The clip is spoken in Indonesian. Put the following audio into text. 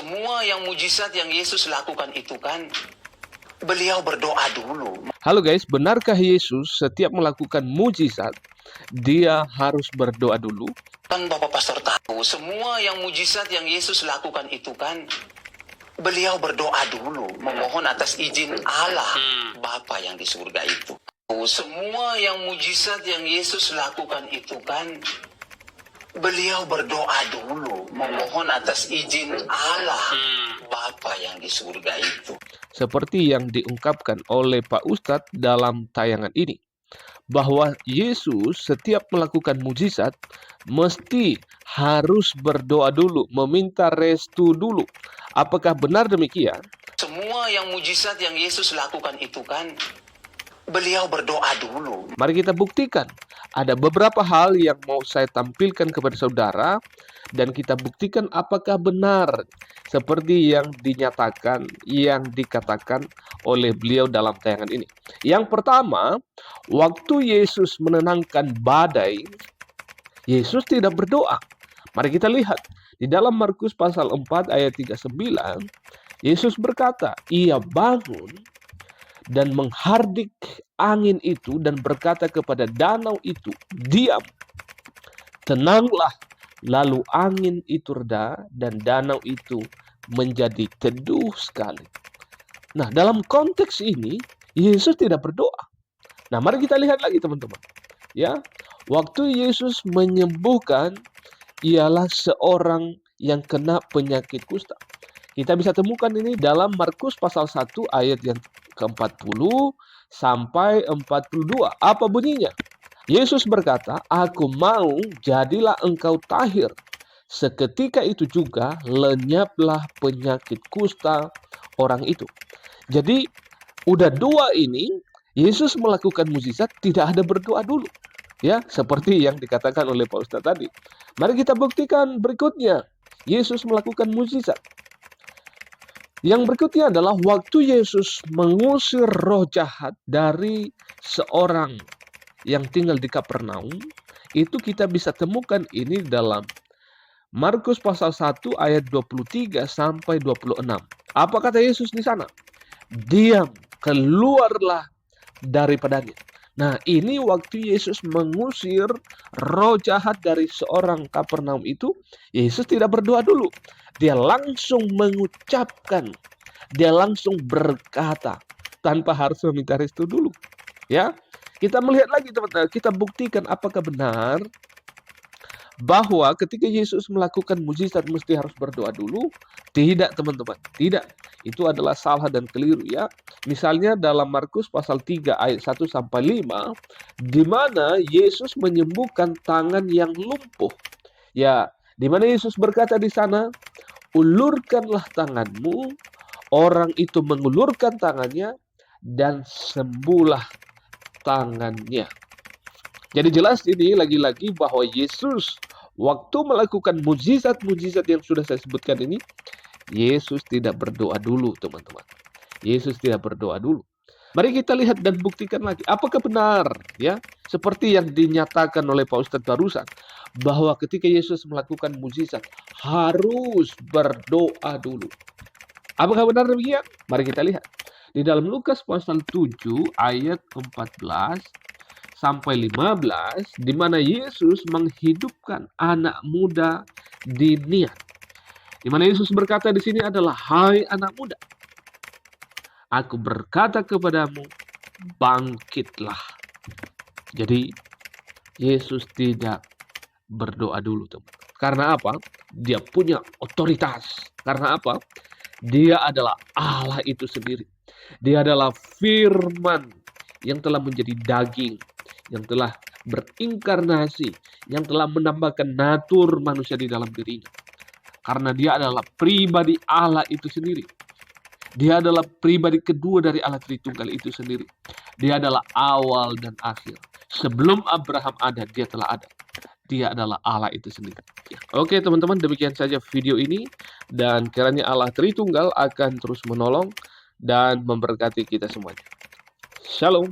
Semua yang mujizat yang Yesus lakukan itu kan, beliau berdoa dulu. Halo guys, benarkah Yesus setiap melakukan mujizat, dia harus berdoa dulu? Kan Bapak Pastor tahu, semua yang mujizat yang Yesus lakukan itu kan, beliau berdoa dulu, memohon atas izin Allah, Bapa yang di surga itu. Semua yang mujizat yang Yesus lakukan itu kan, beliau berdoa dulu, memohon atas izin Allah, Bapa yang di surga itu. Seperti yang diungkapkan oleh Pak Ustadz dalam tayangan ini, bahwa Yesus setiap melakukan mujizat mesti harus berdoa dulu, meminta restu dulu. Apakah benar demikian? Semua yang mujizat yang Yesus lakukan itu kan, beliau berdoa dulu. Mari kita buktikan. Ada beberapa hal yang mau saya tampilkan kepada saudara, dan kita buktikan apakah benar seperti yang dinyatakan, yang dikatakan oleh beliau dalam tayangan ini. Yang pertama, waktu Yesus menenangkan badai, Yesus tidak berdoa. Mari kita lihat di dalam Markus pasal 4 ayat 39, Yesus berkata, ia bangun dan menghardik angin itu dan berkata kepada danau itu, diam, tenanglah. Lalu angin itu reda dan danau itu menjadi teduh sekali. Nah, dalam konteks ini Yesus tidak berdoa. Nah, mari kita lihat lagi teman-teman. Ya, waktu Yesus menyembuhkan ialah seorang yang kena penyakit kusta. Kita bisa temukan ini dalam Markus pasal 1 ayat yang ke-40 sampai 42. Apa bunyinya? Yesus berkata, aku mau jadilah engkau tahir. Seketika itu juga lenyaplah penyakit kusta orang itu. Jadi, udah dua ini, Yesus melakukan mujizat tidak ada berdoa dulu. Ya, seperti yang dikatakan oleh Pak Ustadz tadi. Mari kita buktikan berikutnya. Yesus melakukan mujizat. Yang berikutnya adalah waktu Yesus mengusir roh jahat dari seorang yang tinggal di Kapernaum, itu kita bisa temukan ini dalam Markus pasal 1 ayat 23 sampai 26. Apa kata Yesus di sana? Diam, keluarlah daripadanya. Nah, ini waktu Yesus mengusir roh jahat dari seorang Kapernaum itu, Yesus tidak berdoa dulu. Dia langsung mengucapkan, dia langsung berkata tanpa harus meminta restu dulu. Ya, kita melihat lagi teman-teman, kita buktikan apakah benar bahwa ketika Yesus melakukan mujizat mesti harus berdoa dulu? Tidak teman-teman, tidak. Itu adalah salah dan keliru ya. Misalnya dalam Markus pasal 3 ayat 1 sampai 5, di mana Yesus menyembuhkan tangan yang lumpuh. Ya, di mana Yesus berkata di sana, ulurkanlah tanganmu. Orang itu mengulurkan tangannya dan sembuhlah tangannya. Jadi jelas ini lagi-lagi bahwa Yesus waktu melakukan mujizat-mujizat yang sudah saya sebutkan ini, Yesus tidak berdoa dulu teman-teman. Yesus tidak berdoa dulu. Mari kita lihat dan buktikan lagi. Apakah benar ya seperti yang dinyatakan oleh Pak Ustadz barusan, bahwa ketika Yesus melakukan mujizat harus berdoa dulu. Apakah benar demikian? Mari kita lihat. Di dalam Lukas pasal 7 ayat 14 sampai 15, di mana Yesus menghidupkan anak muda di Nain. Di mana Yesus berkata di sini adalah, hai anak muda, aku berkata kepadamu, bangkitlah. Jadi Yesus tidak berdoa dulu teman. Karena apa? Dia punya otoritas. Karena apa? Dia adalah Allah itu sendiri. Dia adalah firman yang telah menjadi daging, yang telah berinkarnasi, yang telah menambahkan natur manusia di dalam dirinya. Karena dia adalah pribadi Allah itu sendiri. Dia adalah pribadi kedua dari Allah Tritunggal itu sendiri. Dia adalah awal dan akhir. Sebelum Abraham ada, dia telah ada. Dia adalah Allah itu sendiri. Oke teman-teman, demikian saja video ini. Dan kiranya Allah Tritunggal akan terus menolong dan memberkati kita semuanya. Shalom.